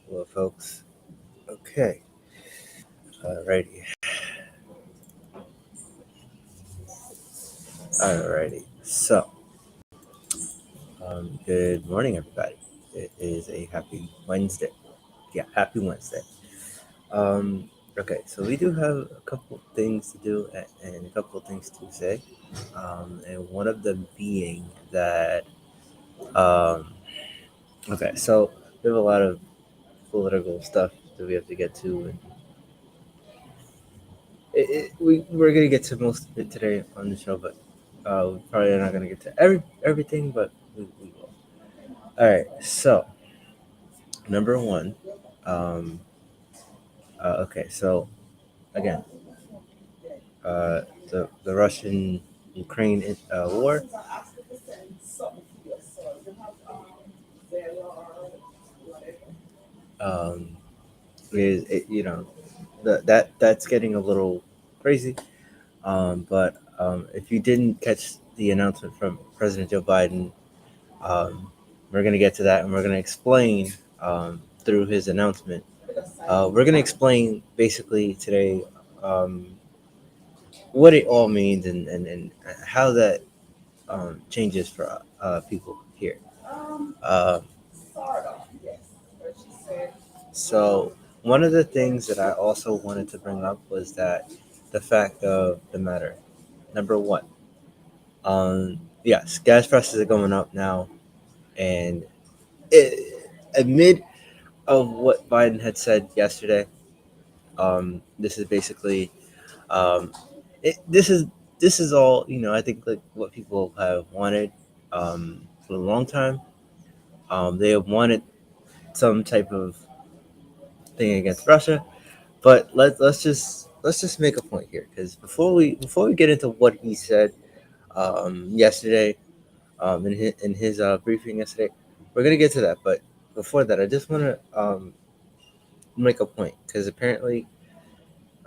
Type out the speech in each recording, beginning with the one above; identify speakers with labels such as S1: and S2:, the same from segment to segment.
S1: Well, folks. Okay. Alrighty. Alrighty. Good morning, everybody. It is a happy Wednesday. Yeah, happy Wednesday. Um, okay, so we do have a couple things to do and a couple things to say. And one of them being that, um, okay, so we have a lot of political stuff that we have to get to. And we're going to get to most of it today on the show, but we probably are not going to get to everything, but we will. All right, so number one. Um, okay, so again, the Russian Ukraine war. Um, is it, that's getting a little crazy. But if you didn't catch the announcement from President Joe Biden, we're going to get to that, and we're going to explain through his announcement. We're going to explain basically today um, what it all means and how that changes for people here. Uh, so one of the things that I also wanted to bring up was that the fact of the matter. Number one, yes, gas prices are going up now, and amid of what Biden had said yesterday, this is basically um, this is all I think like what people have wanted for a long time. They have wanted some type of thing against Russia. But let's just make a point here, because before we get into what he said yesterday, in his briefing yesterday, we're gonna get to that. But before that, I just want to make a point, because apparently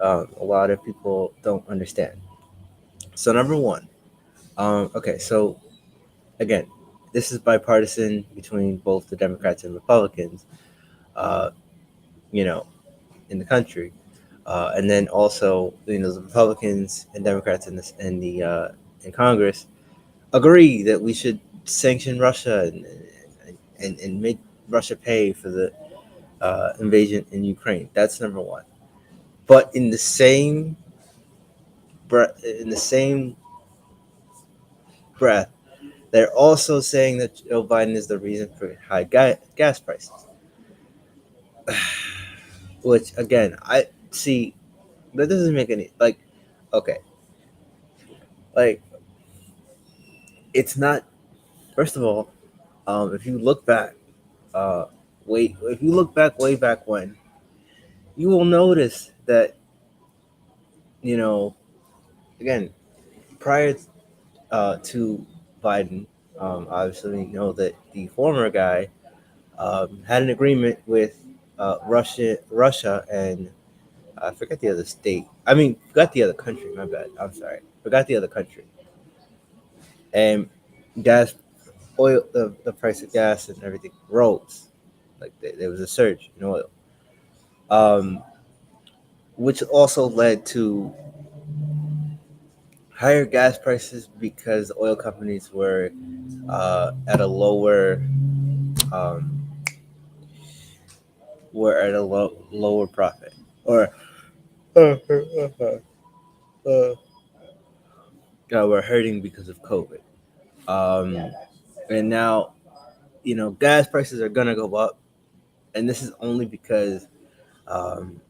S1: a lot of people don't understand. So number one, okay, so again, this is bipartisan between both the Democrats and Republicans, uh, you know, in the country. And then also, the Republicans and Democrats in Congress agree that we should sanction Russia and make Russia pay for the invasion in Ukraine. That's number one. But in the same breath, they're also saying that Joe Biden is the reason for high gas prices. Which again, I see that doesn't make any like. Okay, like it's not. First of all, if you look back, uh, if you look back way back when, you will notice that you know again prior to Biden, obviously we know that the former guy had an agreement with Russia, and I forget the other state. I mean, forgot the other country. My bad. I'm sorry. Forgot the other country. And gas, oil, the price of gas and everything rose. Like there was a surge in oil, um, which also led to higher gas prices because the oil companies at a lower um, were at a lower profit, or uh, uh, were hurting because of COVID. Um, and now gas prices are gonna go up, and this is only because, um,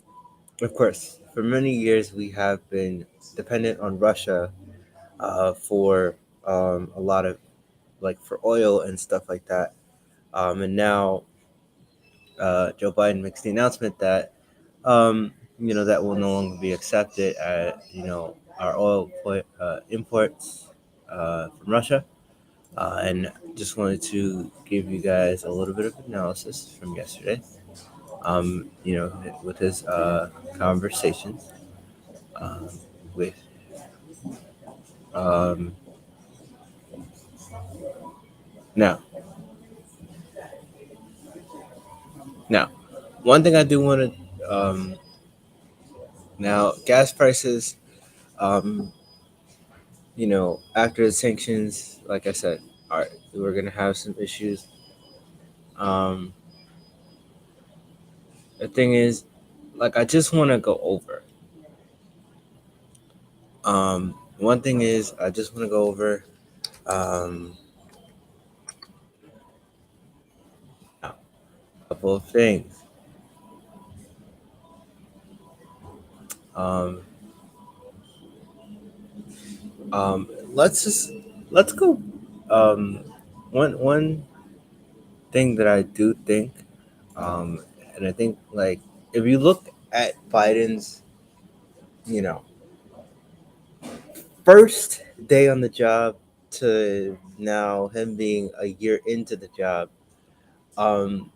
S1: of course, for many years we have been dependent on Russia for a lot of like for oil and stuff like that. And now Joe Biden makes the announcement that that will no longer be accepted at our oil imports from Russia. And just wanted to give you guys a little bit of analysis from yesterday. With his conversations um, with um, now now. One thing I do want to now gas prices. Um, after the sanctions, like I said, all right, we're gonna have some issues. Um, the thing is, like, I just want to go over. One thing is, I just want to go over um, a couple of things. Um, let's go. Um, one thing that I do think, and I think like if you look at Biden's, you know, first day on the job to now him being a year into the job,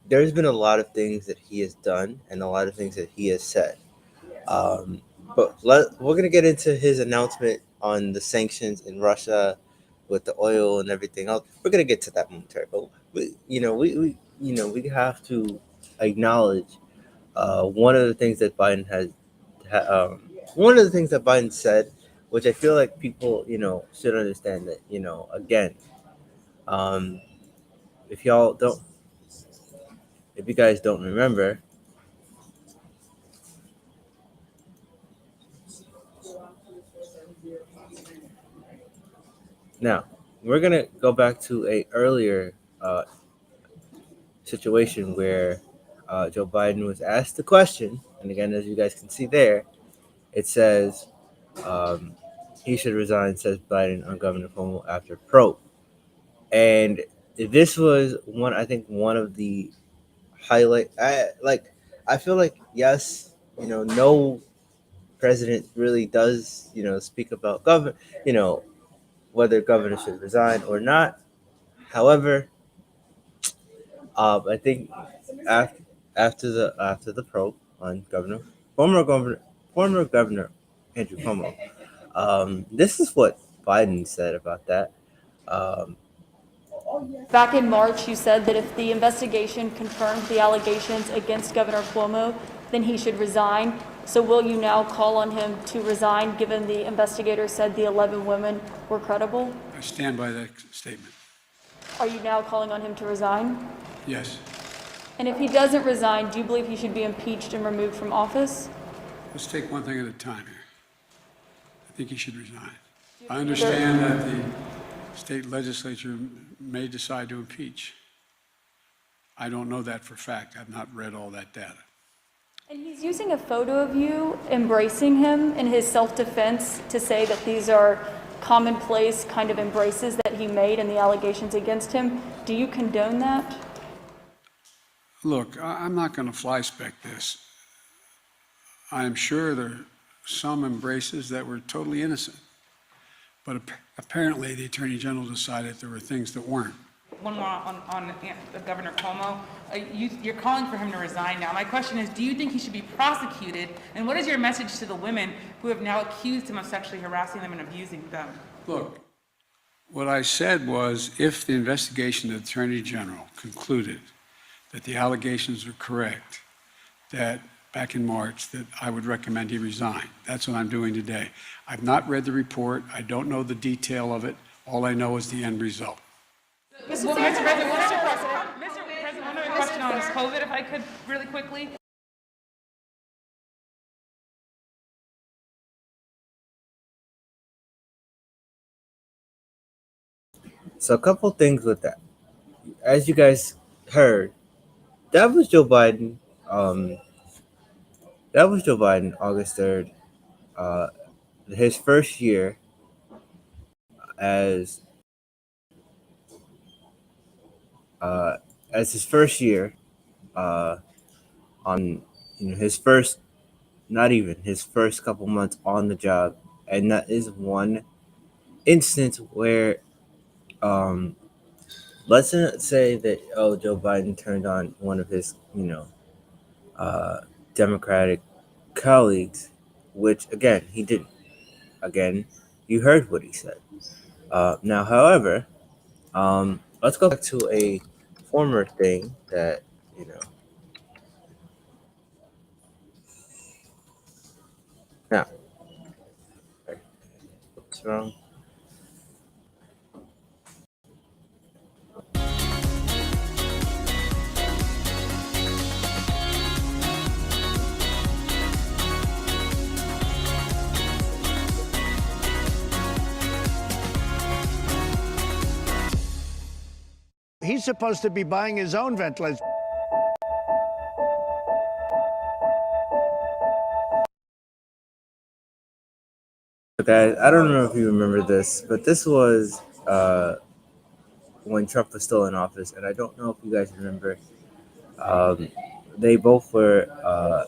S1: there's been a lot of things that he has done and a lot of things that he has said. Um, we're gonna get into his announcement on the sanctions in Russia with the oil and everything else. We're gonna get to that momentarily, but we have to acknowledge one of the things that Biden one of the things that Biden said, which I feel like people should understand that again, um, if y'all don't, if you guys don't remember, now we're gonna go back to a earlier situation where Joe Biden was asked the question, and again, as you guys can see there, it says um, he should resign, says Biden on Governor Cuomo after probe. And this was I think, one of the highlight. I feel like yes, no president really does speak about you know, whether governor should resign or not. However, I think after after the probe on former governor, former governor Andrew Cuomo, this is what Biden said about that. Um,
S2: Back in March, you said that if the investigation confirms the allegations against Governor Cuomo, then he should resign. So will you now call on him to resign, given the investigator said the 11 women were credible?
S3: I stand by that statement.
S2: Are you now calling on him to resign?
S3: Yes.
S2: And if he doesn't resign, do you believe he should be impeached and removed from office?
S3: Let's take one thing at a time here. I think he should resign. I understand that the state legislature may decide to impeach. I don't know that for a fact. I've not read all that data.
S2: And he's using a photo of you embracing him in his self-defense to say that these are commonplace kind of embraces that he made and the allegations against him. Do you condone that?
S3: Look, I'm not going to fly-spec this. I'm sure there are some embraces that were totally innocent. But apparently the Attorney General decided there were things that weren't.
S4: One more on Governor Cuomo. You're calling for him to resign now. My question is, do you think he should be prosecuted? And what is your message to the women who have now accused him of sexually harassing them and abusing them?
S3: Look, what I said was if the investigation of the Attorney General concluded that the allegations are correct, that back in March, that I would recommend he resign. That's what I'm doing today. I've not read the report. I don't know the detail of it. All I know is the end result.
S4: Mr. President, one other question on this COVID, if I could, really quickly.
S1: so a couple things with that. As you guys heard, that was Joe Biden. Um, that was Joe Biden, August 3rd. Uh, his first year as uh, as his first year uh, on his first, not even his first couple months on the job, and that is one instance where um, let's not say that Joe Biden turned on one of his uh, Democratic colleagues, which again he didn't. Again, you heard what he said. Now, however, let's go back to a former thing that you know this wrong.
S5: He's supposed to be buying his own ventilators.
S1: Okay, I don't know if you remember this, but this was when Trump was still in office, and I don't know if you guys remember. Um, they both were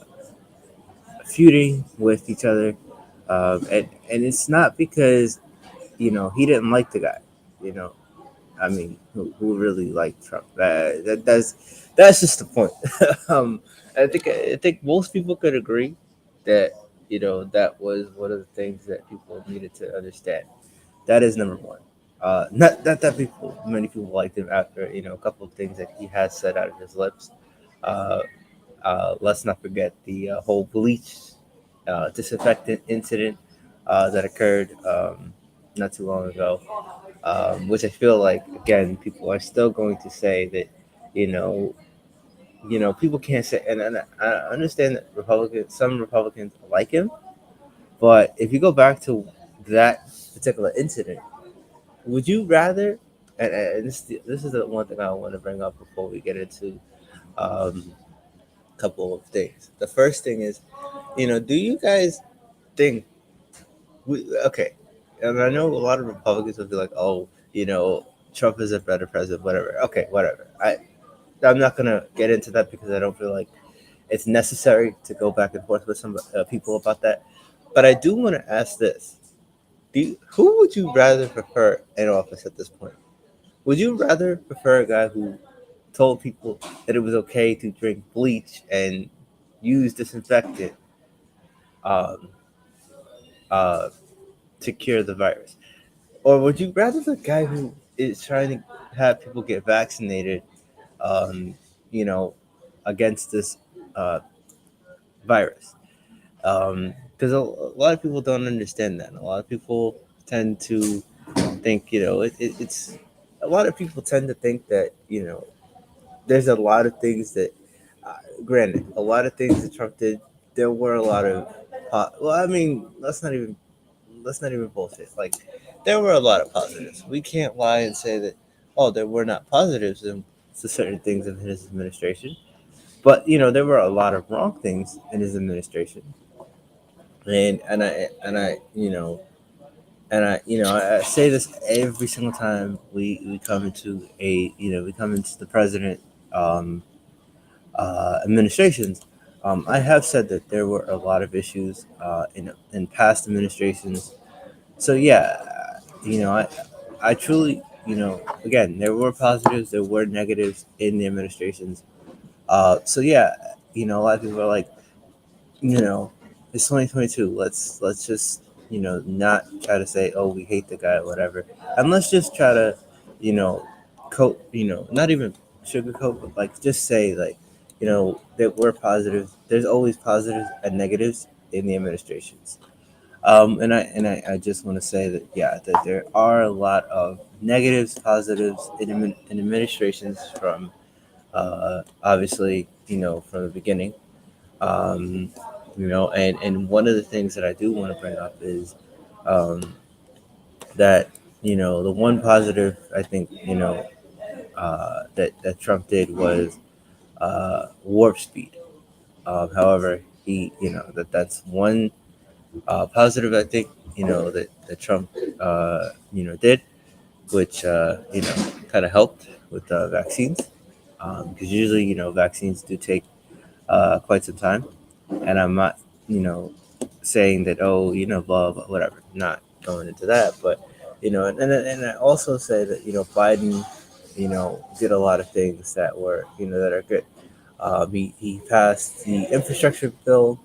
S1: feuding with each other, and it's not because he didn't like the guy. You know, I mean, who really liked Trump? That's just the point. um, I think most people could agree that that was one of the things that people needed to understand. That is number one. Not that many people liked him after a couple of things that he has said out of his lips. Uh, let's not forget the whole bleach disinfectant incident that occurred not too long ago, which I feel like again people are still going to say that you know people can't say, and I understand that some Republicans like him, but if you go back to that particular incident, would you rather? And this is the one thing I want to bring up before we get into um, a couple of things. The first thing is, do you guys think okay? And I know a lot of Republicans will be like, oh, Trump is a better president, whatever. Okay, whatever. I'm not gonna get into that because I don't feel like it's necessary to go back and forth with some people about that. But I do want to ask this: who would you rather prefer in office at this point? Would you rather prefer a guy who told people that it was okay to drink bleach and use disinfectant um, uh, to cure the virus? Or would you rather the guy who is trying to have people get vaccinated, um, you know, against this uh, virus? Because a lot of people don't understand that. A lot of people tend to think, it's a lot of people tend to think that, there's a lot of things that, granted, a lot of things that Trump did, there were a lot of, well, I mean, let's not even bullshit. Like, there were a lot of positives. We can't lie and say that, oh, there were not positives to certain things in his administration. But there were a lot of wrong things in his administration, and I say this every single time we come into the president um, administrations. I have said that there were a lot of issues in past administrations. So yeah, I truly, again, there were positives, there were negatives in the administrations. So yeah, a lot of people are like, you know, it's 2022. Let's just not try to say, oh, we hate the guy or whatever, and let's just try to coat, not even sugarcoat, but like just say like that we're positive. There's always positives and negatives in the administrations. And I just want to say that yeah, that there are a lot of negatives, positives in administrations from obviously from the beginning. Um, and one of the things that I do want to bring up is um, that the one positive I think that Trump did was warp speed. However, that's one positive I think that Trump did, which kind of helped with vaccines, because usually vaccines do take quite some time, and I'm not saying that, oh, blah blah whatever, not going into that, but and I also say that Biden did a lot of things that were that are good. He passed the infrastructure bill,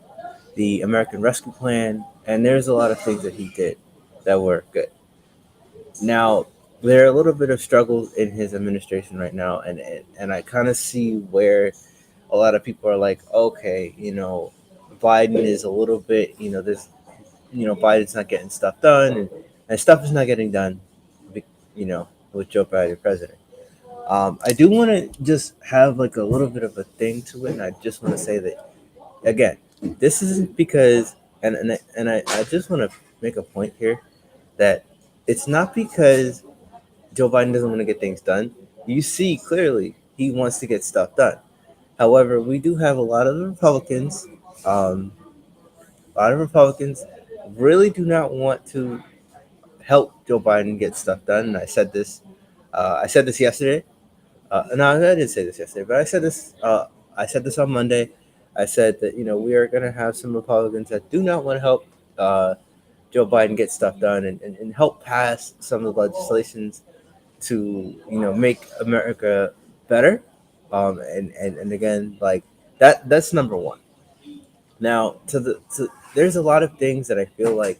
S1: the American Rescue Plan, and there's a lot of things that he did that were good. Now, there are a little bit of struggles in his administration right now, and I kind of see where a lot of people are like, okay, Biden is a little bit, this, Biden's not getting stuff done, and stuff is not getting done, with Joe Biden president. I do want to just have like a little bit of a thing to it, and I just want to say that again, this isn't because, and I just want to make a point here that it's not because Joe Biden doesn't want to get things done. You see clearly he wants to get stuff done. However, we do have a lot of Republicans, um, a lot of Republicans really do not want to help Joe Biden get stuff done. And I said this yesterday. No, I didn't say this yesterday, but I said this. I said this on Monday. I said that we are going to have some Republicans that do not want to help Joe Biden get stuff done and help pass some of the legislations to make America better. And again, like that's number one. Now there's a lot of things that I feel like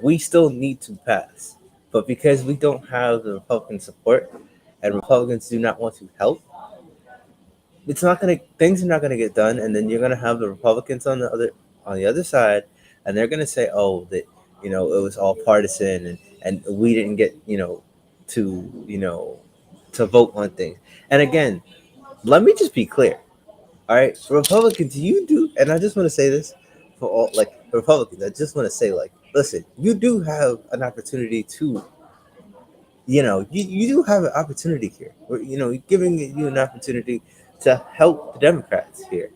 S1: we still need to pass, but because we don't have the Republican support and Republicans do not want to help, it's not gonna things are not gonna get done, and then you're gonna have the Republicans on the other side, and they're gonna say, oh, that it was all partisan and we didn't get to to vote on things. And again, let me just be clear. All right, Republicans, you do, and I just want to say this for all like Republicans. I just want to say, like, listen, you do have an opportunity to, you do have an opportunity here. We're, giving you an opportunity to help the Democrats here.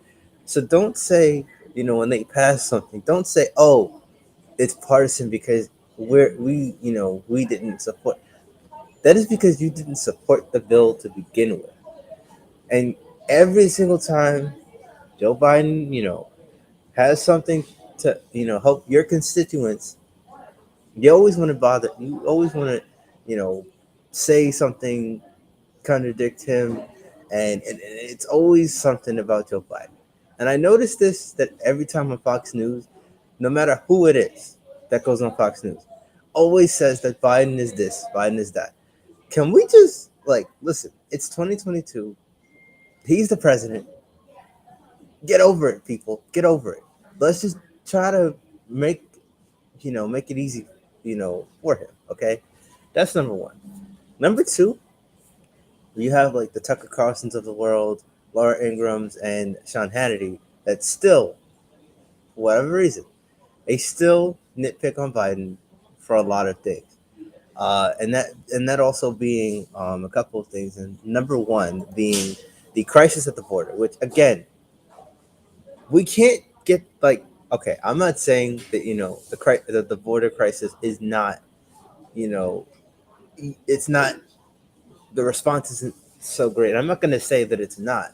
S1: So don't say, when they pass something, don't say, oh, it's partisan because we didn't support. That is because you didn't support the bill to begin with. And every single time Joe Biden, has something to, help your constituents, you always want to bother. You always want to, say something, contradict him, and it's always something about Joe Biden. And I noticed this that every time on Fox News, no matter who it is that goes on Fox News, always says that Biden is this, Biden is that. Can we just listen? It's 2022. He's the president. Get over it, people. Get over it. Let's just try to make it easy, for him. Okay, that's number one. Number two, you have like the Tucker Carlsons of the world, Laura Ingrams, and Sean Hannity that still, for whatever reason, they still nitpick on Biden for a lot of things. And that also being a couple of things. And number one being the crisis at the border, which again, we can't get okay. I'm not saying that the border crisis is not it's not the response isn't so great. I'm not going to say that it's not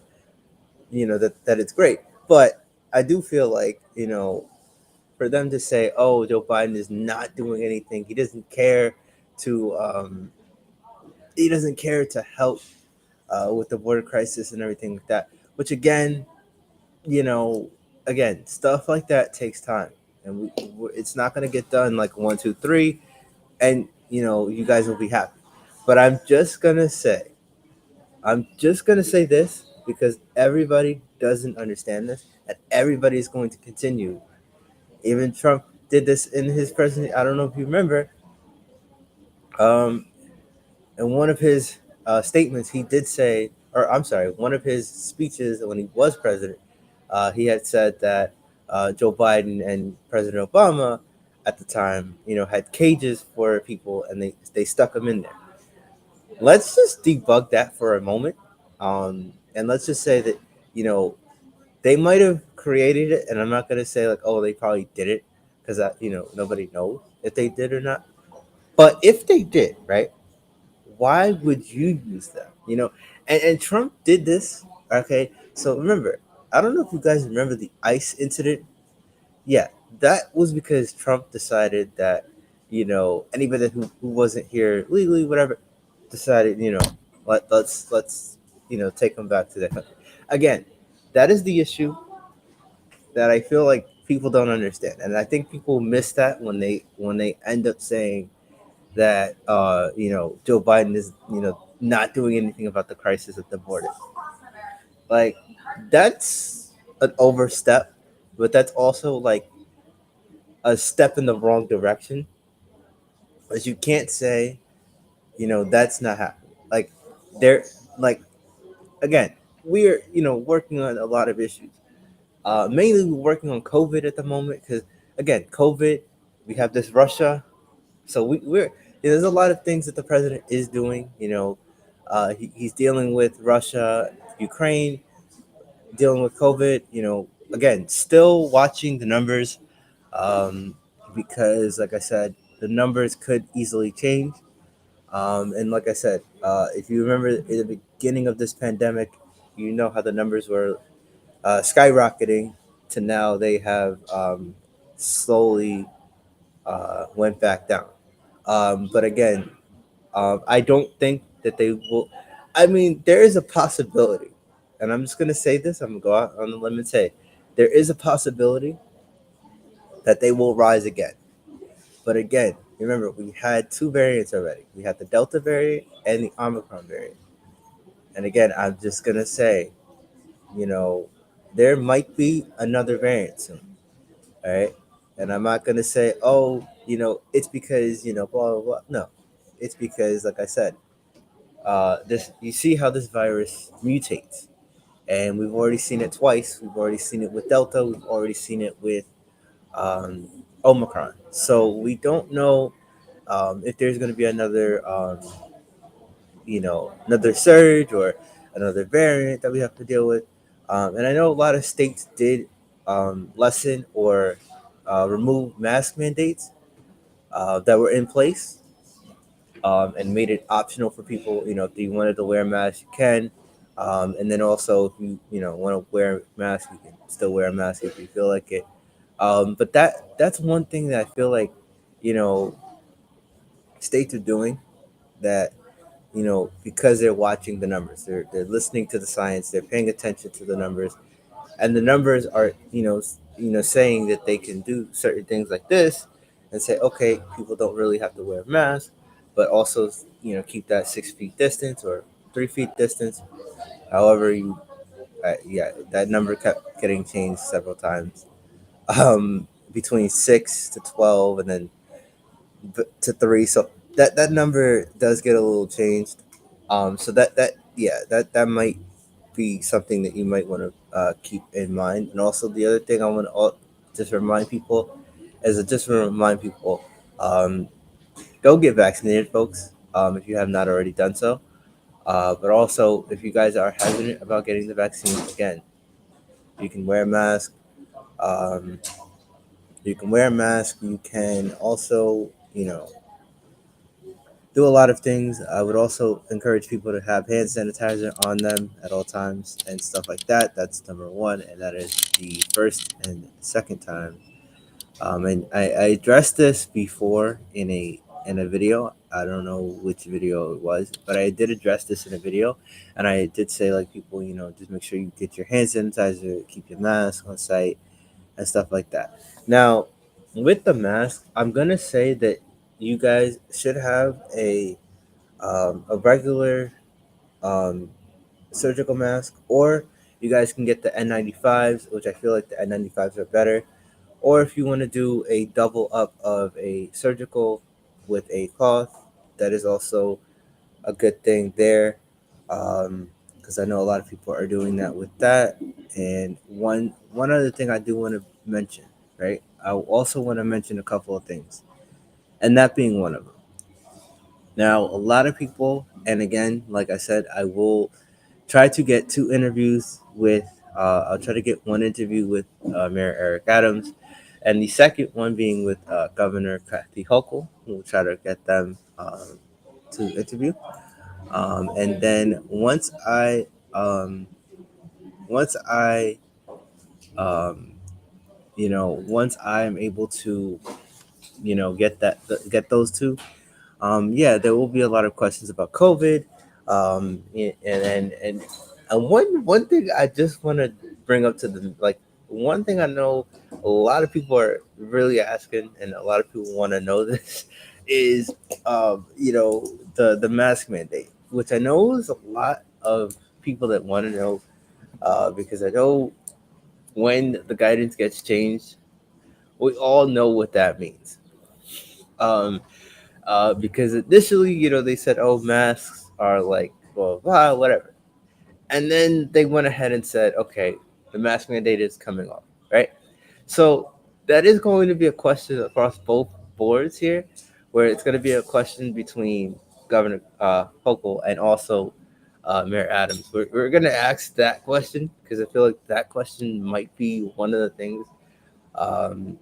S1: that it's great, but I do feel like for them to say, oh, Joe Biden is not doing anything, to he doesn't care to help with the border crisis and everything like that, which you know, again, stuff like that takes time, and it's not going to get done like 1, 2, 3, and you guys will be happy. But I'm just gonna say this because everybody doesn't understand this, and everybody is going to continue. Even Trump did this in his presidency. I don't know if you remember. Um, in one of his statements, he did say, or I'm sorry, one of his speeches when he was president, he had said that Joe Biden and President Obama at the time, had cages for people and they stuck them in there. Let's just debug that for a moment. And let's just say that, they might have created it. And I'm not going to say like, oh, they probably did it because, nobody knows if they did or not. But if they did, right, why would you use them? And Trump did this. Okay. So remember, I don't know if you guys remember the ICE incident. Yeah, that was because Trump decided that, anybody who wasn't here legally, whatever, decided, let's take them back to their country. Again, that is the issue that I feel like people don't understand. And I think people miss that when they end up saying that Joe Biden is, not doing anything about the crisis at the border. Like that's an overstep, but that's also like a step in the wrong direction But you can't say, that's not happening. Like, there, like, again, we're, working on a lot of issues. Mainly we're working on COVID at the moment because, again, COVID, we have this Russia. So there's a lot of things that the president is doing. He's dealing with Russia, Ukraine, dealing with COVID. Again, still watching the numbers, um, because, like I said, the numbers could easily change. And like I said, if you remember in the beginning of this pandemic, you know how the numbers were skyrocketing to now they have slowly went back down. But again, I don't think that they will. I mean, there is a possibility, and I'm just going to say this. I'm going to go out on the limb and say there is a possibility that they will rise again. But again, remember, we had two variants already. We had the Delta variant and the Omicron variant. And again, I'm just going to say, you know, there might be another variant soon. All right. And I'm not going to say, oh, it's because, blah, blah, blah. No, it's because, like I said, this you see how this virus mutates. And we've already seen it twice. We've already seen it with Delta. We've already seen it with Omicron. So we don't know if there's going to be another, another surge or another variant that we have to deal with. And I know a lot of states did lessen or remove mask mandates that were in place, and made it optional for people. If you wanted to wear a mask, you can. And then also, if you want to wear a mask, you can still wear a mask if you feel like it. But that's one thing that I feel like, you know, states are doing that, because they're watching the numbers, they're listening to the science, they're paying attention to the numbers, and the numbers are, saying that they can do certain things like this, and say, okay, people don't really have to wear a mask, but also, keep that 6 feet distance or 3 feet distance. However, yeah, that number kept getting changed several times, between 6 to 12, and then to 3. So that number does get a little changed. So that might be something that you might want to keep in mind. And also the other thing I want to just remind people um, go get vaccinated, folks. If you have not already done so. But also, if you guys are hesitant about getting the vaccine, again, you can wear a mask. Um, you can wear a mask. You can also, do a lot of things. I would also encourage people to have hand sanitizer on them at all times and stuff like that. That's number one, and that is the first and second time. And I addressed this before in a video. I don't know which video it was, but I did address this in a video, and I did say, like, people, just make sure you get your hand sanitizer, keep your mask on site, and stuff like that. Now, with the mask, I'm gonna say that you guys should have a regular um, surgical mask, or you guys can get the N95s, which I feel like the N95s are better. Or if you want to do a double up of a surgical with a cloth, that is also a good thing there. Because I know a lot of people are doing that with that. And one other thing I do want to mention, right? I also want to mention a couple of things, and that being one of them. Now, a lot of people, and again, like I said, I will try to get two interviews with. I'll try to get one interview with Mayor Eric Adams, and the second one being with Governor Kathy Hochul. We'll try to get them to interview, and then once I, um, once I am able to, get those two, yeah, there will be a lot of questions about COVID, and one thing I just want to bring up to the, like, one thing I know a lot of people are really asking, and a lot of people want to know this is, the mask mandate, which I know is a lot of people that want to know, because I know when the guidance gets changed, we all know what that means. Um, because initially, they said, "Oh, masks are like blah blah, whatever," and then they went ahead and said, "Okay, the mask mandate is coming off." Right. So that is going to be a question across both boards here, where it's going to be a question between Governor Hochul and also Mayor Adams. We're going to ask that question because I feel like that question might be one of the things, um,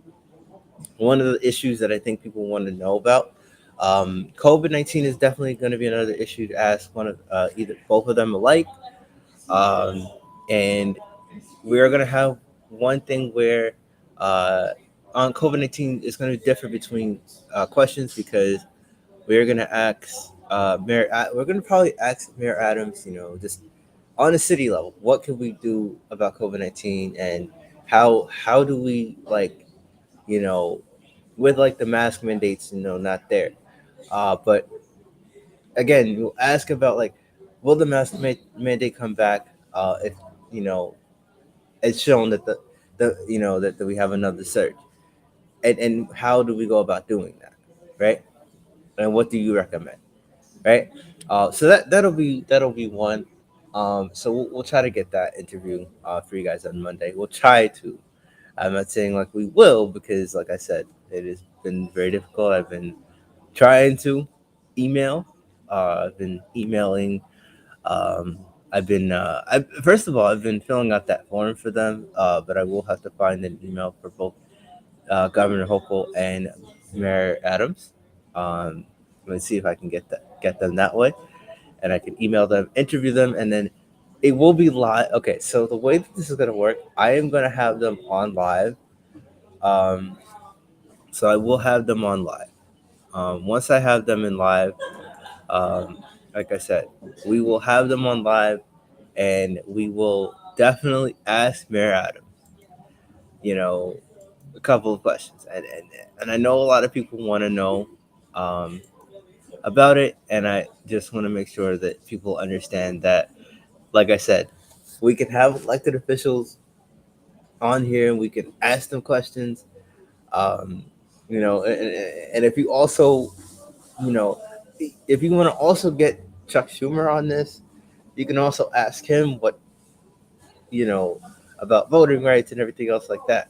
S1: one of the issues that I think people want to know about. COVID-19 is definitely going to be another issue to ask one of either both of them alike, um, and we are going to have one thing where on COVID 19 it's going to differ between questions because we're going to ask we're going to probably ask Mayor Adams, just on a city level, what can we do about COVID 19 and how do we you know with like the mask mandates, not there. But again, we'll ask about like will the mandate come back if you know it's shown that that we have another surge, and how do we go about doing that, right? And what do you recommend, right? So that'll be one. So we'll try to get that interview for you guys on Monday. We'll try to. I'm not saying like we will because, like I said, it has been very difficult. I've been trying to email. I've been emailing. um, first of all, I've been filling out that form for them, but I will have to find an email for both Governor Hochul and Mayor Adams. Um, let's see if I can get them that way, and I can email them, interview them, and then it will be live. Okay, so the way that this is gonna work, I am gonna have them on live. Um, so I will have them on live. Once I have them in live, like I said, we will have them on live and we will definitely ask Mayor Adam, you know, a couple of questions. And I know a lot of people want to know um, about it. And I just want to make sure that people understand that, like I said, we can have elected officials on here and we can ask them questions. Um, and if you also, you know, if you want to also get Chuck Schumer on this, you can also ask him what, you know, about voting rights and everything else like that.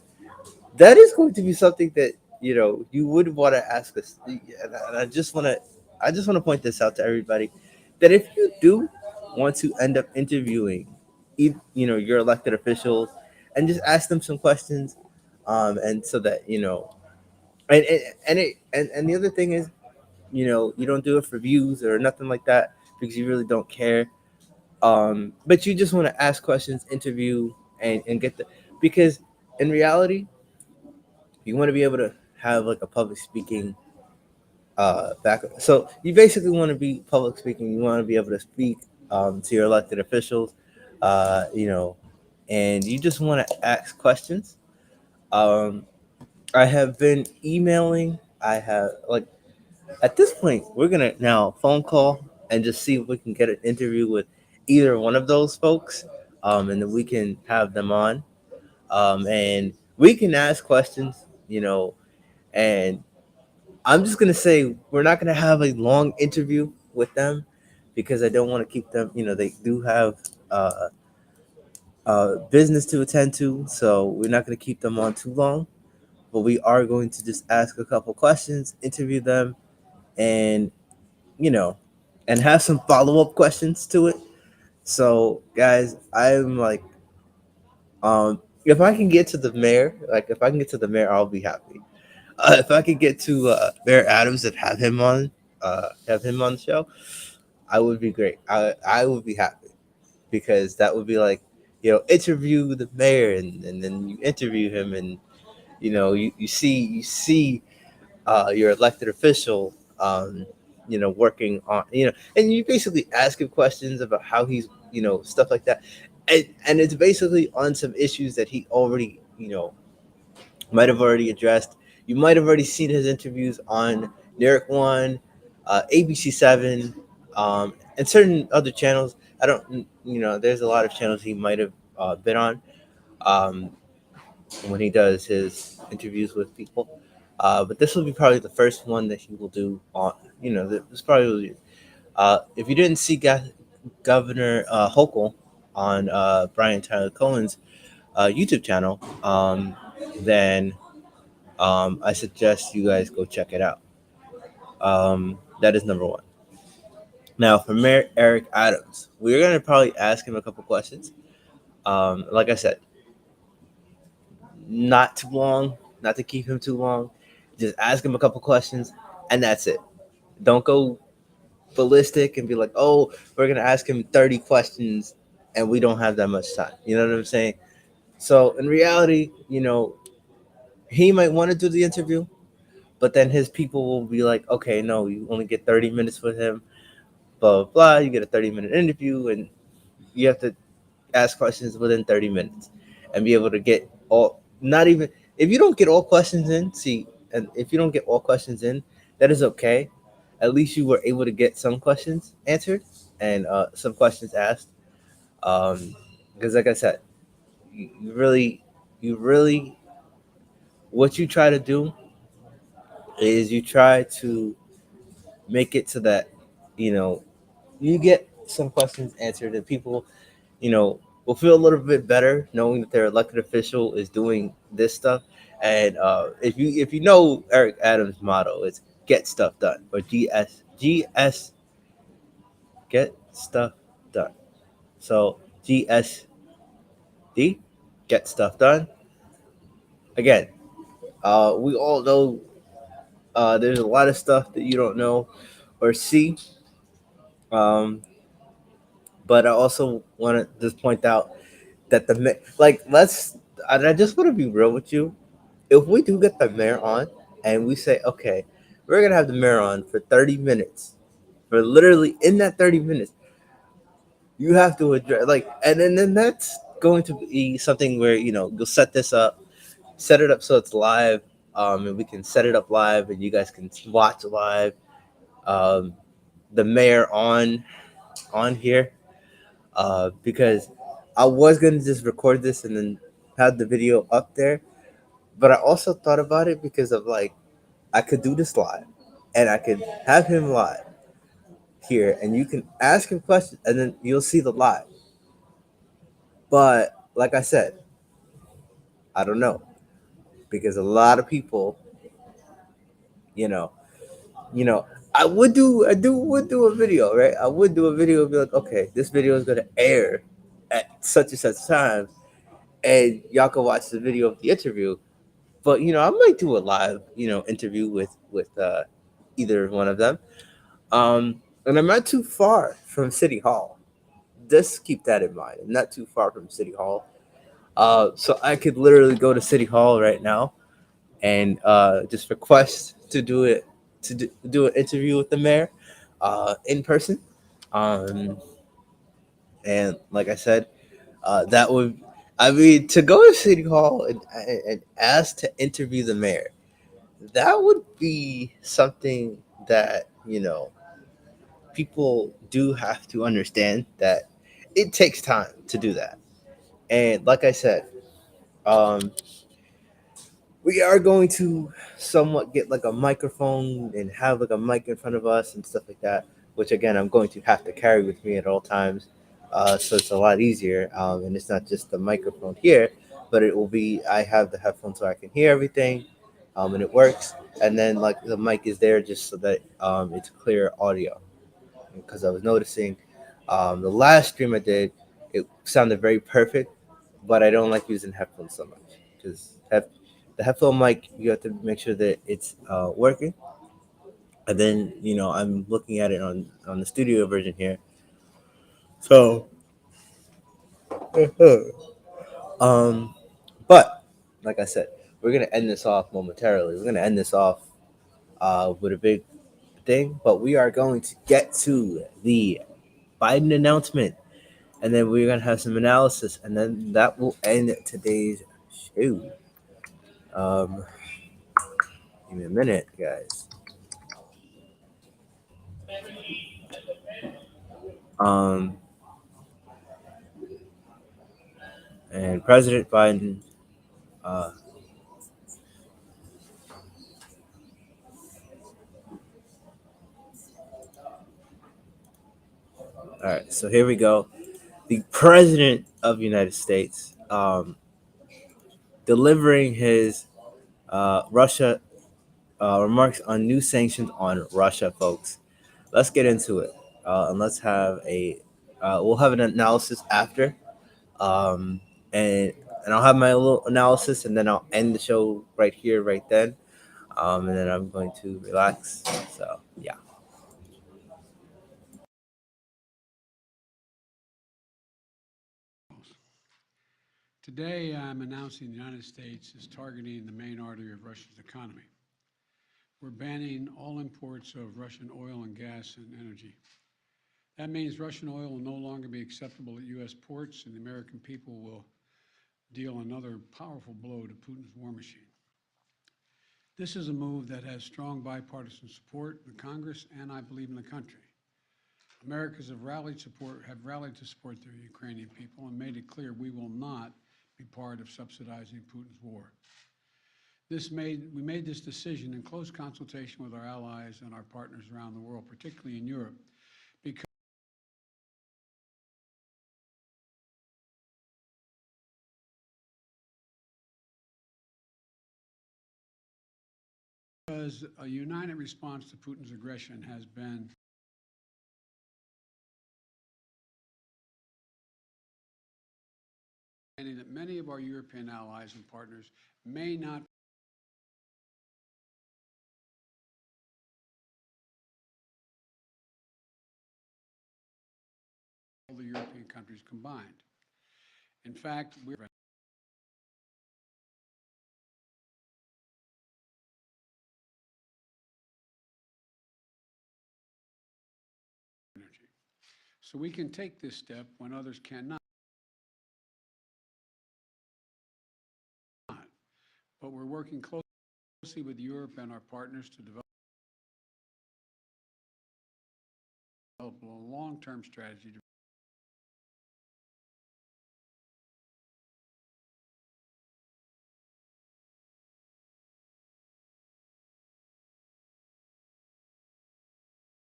S1: That is going to be something that you would want to ask us. And I just want to point this out to everybody that if you do want to end up interviewing, your elected officials, and just ask them some questions, and so that and the other thing is, you don't do it for views or nothing like that because you really don't care. But you just want to ask questions, interview, and get the because in reality, you want to be able to have like a public speaking back. So you basically want to be public speaking. You want to be able to speak to your elected officials, you know, and you just want to ask questions. Um, I have been emailing. I have like at this point, we're gonna now phone call and just see if we can get an interview with either one of those folks, and then we can have them on, and we can ask questions, and I'm just gonna say we're not gonna have a long interview with them because I don't want to keep them. They do have uh, business to attend to, so we're not gonna keep them on too long. But we are going to just ask a couple questions, interview them, and you know, and have some follow up questions to it. So, guys, I'm like, if I can get to the mayor, like if I can get to the mayor, I'll be happy. If I could get to Mayor Adams and have him on the show, I would be great. I would be happy because that would be like, interview the mayor and then you interview him and you see your elected official, working on, and you basically ask him questions about how he's, stuff like that, and it's basically on some issues that he already, might have already addressed. You might have already seen his interviews on Derek One, ABC 7, and certain other channels. I don't, there's a lot of channels he might have been on um, when he does his interviews with people. But this will be probably the first one that he will do on. This probably. If you didn't see Governor Hochul on Brian Tyler Cohen's YouTube channel, then I suggest you guys go check it out. That is number one. Now, for Mayor Eric Adams, we're going to probably ask him a couple questions. Like I said, not too long, not to keep him too long. Just ask him a couple questions, and that's it. Don't go ballistic and be like, oh, we're going to ask him 30 questions, and we don't have that much time. You know what I'm saying? So, in reality, he might want to do the interview, but then his people will be like, okay, no, you only get 30 minutes with him, blah, blah, blah. You get a 30-minute interview, and you have to ask questions within 30 minutes and be able to get all, not even, if you don't get all questions in, and if you don't get all questions in, that is okay. At least you were able to get some questions answered and some questions asked. Because, like I said, you really, what you try to do is you try to make it so that, you know, you get some questions answered and people, will feel a little bit better knowing that their elected official is doing this stuff. And if you know Eric Adams' motto, it's "Get Stuff Done" or GS, Get Stuff Done. So GSD, Get Stuff Done. Again, we all know there's a lot of stuff that you don't know or see. Um, but I also want to just point out that I just want to be real with you. If we do get the mayor on and we say, okay, we're gonna have the mayor on for 30 minutes, for literally in that 30 minutes, you have to address and then that's going to be something where you'll set it up so it's live, and we can set it up live and you guys can watch live, um, the mayor on here, because I was gonna just record this and then have the video up there, but I also thought about it because of I could do this live, and I could have him live here, and you can ask him questions, and then you'll see the live. But like I said, I don't know because a lot of people, you know, would do a video, right? I would do a video and be like, okay, this video is gonna air at such and such time, and y'all can watch the video of the interview. But I might do a live, interview with either one of them. And I'm not too far from City Hall. Just keep that in mind. I'm not too far from City Hall. So I could literally go to City Hall right now and just request to do it do an interview with the mayor in person. Um, and like I said, that would, I mean, to go to City Hall and ask to interview the mayor, that would be something that people do have to understand that it takes time to do that. And like I said, um, we are going to somewhat get like a microphone and have like a mic in front of us and stuff like that, which again, I'm going to have to carry with me at all times. So it's a lot easier. And it's not just the microphone here, but it will be, I have the headphones so I can hear everything, and it works. And then like the mic is there just so that it's clear audio. Because I was noticing the last stream I did, it sounded very perfect, but I don't like using headphones so much because the headphone mic, you have to make sure that it's working. And then I'm looking at it on the studio version here. So, um, but like I said, we're gonna end this off momentarily. We're gonna end this off with a big thing, but we are going to get to the Biden announcement, and then we're gonna have some analysis, and then that will end today's show. Um, Give me a minute, guys. Um, and President Biden, uh, All right, so here we go. The President of the United States delivering his Russia remarks on new sanctions on Russia, folks. Let's get into it, and let's have a we'll have an analysis after, um, and I'll have my little analysis, and then I'll end the show right here, right then, and then I'm going to relax. So yeah.
S3: Today, I'm announcing the United States is targeting the main artery of Russia's economy. We're banning all imports of Russian oil and gas and energy. That means Russian oil will no longer be acceptable at U.S. ports, and the American people will deal another powerful blow to Putin's war machine. This is a move that has strong bipartisan support in Congress and, I believe, in the country. Americans have rallied to support the Ukrainian people and made it clear we will not be part of subsidizing Putin's war. We made this decision in close consultation with our allies and our partners around the world, particularly in Europe, because a united response to Putin's aggression has been that many of our European allies and partners may not all the European countries combined. In fact, we're energy. So we can take this step when others cannot. But we're working closely with Europe and our partners to develop a long-term strategy to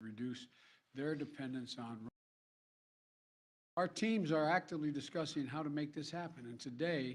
S3: reduce their dependence on. Our teams are actively discussing how to make this happen, and today